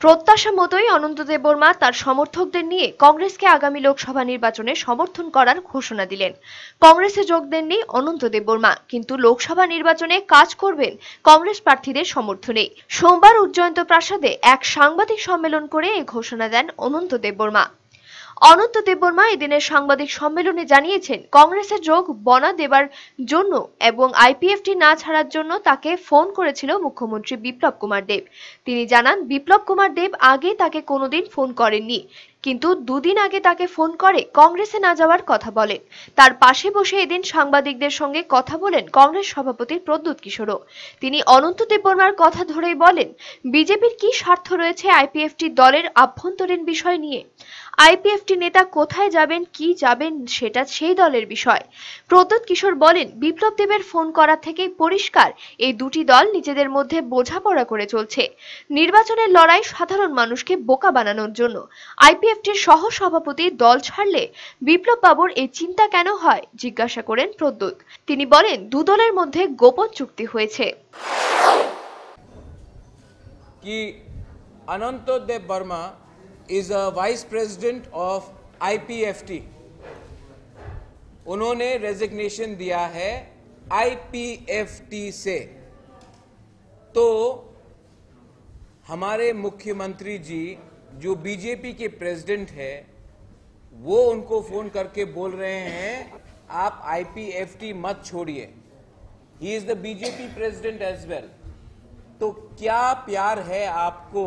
প্রত্যাশা মতোই অনন্ত দেববর্মা তার সমর্থকদের নিয়ে কংগ্রেসকে আগামী লোকসভা নির্বাচনে সমর্থন করার ঘোষণা দিলেন। কংগ্রেসে যোগ দেননি অনন্ত দেববর্মা, কিন্তু লোকসভা নির্বাচনে কাজ করবেন কংগ্রেস প্রার্থীদের সমর্থনে। সোমবার উজ্জয়ন্ত প্রাসাদে এক সাংবাদিক সম্মেলন করে এই ঘোষণা দেন অনন্ত দেববর্মা। অনন্ত দেববর্মা এদিনের সাংবাদিক সম্মেলনে জানিয়েছেন, কংগ্রেসে যোগ বনা দেবার জন্য এবং আইপিএফটি না ছাড়ার জন্য তাকে ফোন করেছিল মুখ্যমন্ত্রী বিপ্লব কুমার দেব। তিনি জানান, বিপ্লব কুমার দেব আগে তাকে কোনোদিন ফোন করেননি, কিন্তু দুদিন আগে তাকে ফোন করে কংগ্রেসে না যাওয়ার কথা বলেন। তার পাশে বসে এদিন সাংবাদিকদের সঙ্গে কথা বলেন কংগ্রেস সভাপতি প্রদ্যুৎ কিশোরও। তিনি অনন্ত দেববর্মার কথা ধরেই বলেন, বিজেপির কি স্বার্থ রয়েছে আইপিএফটি দলের আভ্যন্তরীণ বিষয় নিয়ে? আইপিএফটি নেতা কোথায় যাবেন, কি যাবেন, সেটা সেই দলের বিষয়। প্রদ্যুৎ কিশোর বলেন, বিপ্লব দেবের ফোন করা থেকেই পরিষ্কার এই দুটি দল নিজেদের মধ্যে বোঝাপড়া করে চলছে। নির্বাচনের লড়াই সাধারণ মানুষকে বোকা বানানোর জন্য। আইপিএফটির সহ সভাপতি দল ছাড়লে বিপ্লব বাবুর এই চিন্তা কেন হয় জিজ্ঞাসা করেন প্রদ্যুৎ। তিনি বলেন, দু দলের মধ্যে গোপন চুক্তি হয়েছে। कि Anant Dev Verma is a vice president of IPFT. उन्होंने रेजिग्नेशन दिया है आईपीएफटी से। तो हमारे मुख्यमंत्री जी जो बीजेपी के प्रेसिडेंट है वो उनको फोन करके बोल रहे हैं आप आईपीएफटी मत छोड़िए। He is the BJP president as well. तो क्या प्यार है आपको?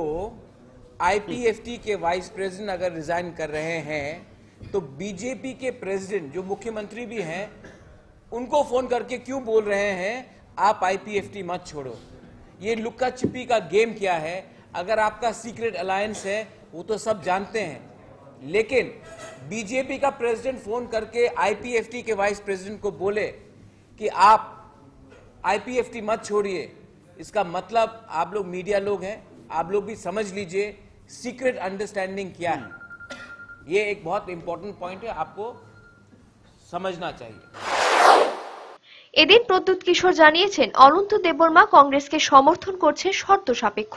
आईपीएफटी के वाइस प्रेसिडेंट अगर रिजाइन कर रहे हैं तो बीजेपी के प्रेसिडेंट जो मुख्यमंत्री भी हैं उनको फोन करके क्यों बोल रहे हैं आप आईपीएफटी मत छोड़ो? ये लुक्का छिपी का गेम क्या है? अगर आपका सीक्रेट अलायंस है वो तो सब जानते हैं, लेकिन बीजेपी का प्रेसिडेंट फोन करके आईपीएफटी के वाइस प्रेसिडेंट को बोले कि आप आईपीएफटी मत छोड़िए, इसका मतलब आप लोग मीडिया लोग हैं, आप लोग भी समझ लीजिए सीक्रेट अंडरस्टैंडिंग क्या है। ये एक बहुत इंपॉर्टेंट पॉइंट है, आपको समझना चाहिए। এদিন প্রদ্যুৎ কিশোর জানিয়েছেন, অনন্ত দেববর্মা কংগ্রেসকে সমর্থন করছে শর্ত সাপেক্ষ।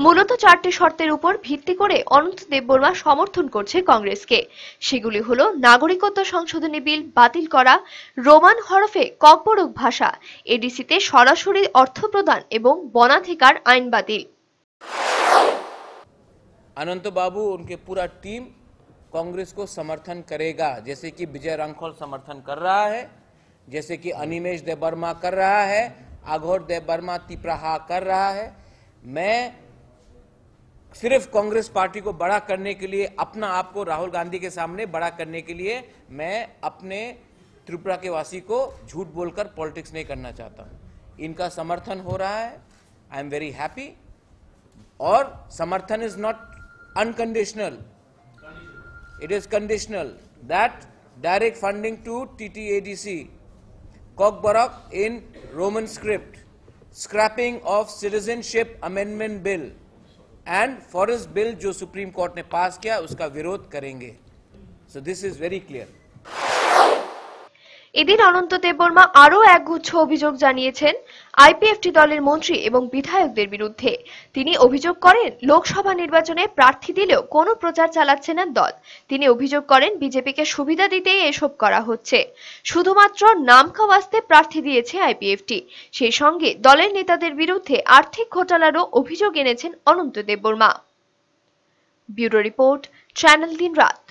মূলত চারটি শর্তের উপর ভিত্তি করে অনন্ত দেববর্মা সমর্থন করছে কংগ্রেসকে। সেগুলি হলো নাগরিকত্ব সংশোধনী বিল বাতিল করা, রোমান হরফে ককবরক ভাষা, এডিসিতে সরাসরি অর্থ প্রদান এবং বনাধিকার আইন বাতিল। अनंत बाबू उनके पूरा टीम कांग्रेस को समर्थन करेगा, जैसे कि विजय रांखोल समर्थन कर रहा है, जैसे कि अनिमेश देबबर्मा कर रहा है, आघोर देबबर्मा तिप्रहा कर रहा है। मैं सिर्फ कांग्रेस पार्टी को बड़ा करने के लिए, अपना आप को राहुल गांधी के सामने बड़ा करने के लिए, मैं अपने त्रिपुरा के वासी को झूठ बोलकर पॉलिटिक्स नहीं करना चाहता हूं। इनका समर्थन हो रहा है, आई एम वेरी हैप्पी। और समर्थन is not unconditional, it is conditional that direct funding to TTADC, Kokborok in Roman script, scrapping of citizenship amendment bill and forest bill जो सुप्रीम कोर्ट ने पास किया उसका विरोध करेंगे। So this is very clear. এদিন অনন্ত দেববর্মা আরও একগুচ্ছ অভিযোগ জানিয়েছেন আইপিএফটি দলের মন্ত্রী এবং বিধায়কদের বিরুদ্ধে। তিনি অভিযোগ করেন, লোকসভা নির্বাচনে প্রার্থী দিলেও কোনো প্রচার চালাচ্ছে না দল। তিনি অভিযোগ করেন, বিজেপিকে সুবিধা দিতেই এসব করা হচ্ছে। শুধুমাত্র নামকা ওয়াস্তে প্রার্থী দিয়েছে আইপিএফটি। সেই সঙ্গে দলের নেতাদের বিরুদ্ধে আর্থিক ঘোটালারও অভিযোগ এনেছেন অনন্ত দেববর্মা। ব্যুরো রিপোর্ট, চ্যানেল দিনরাত।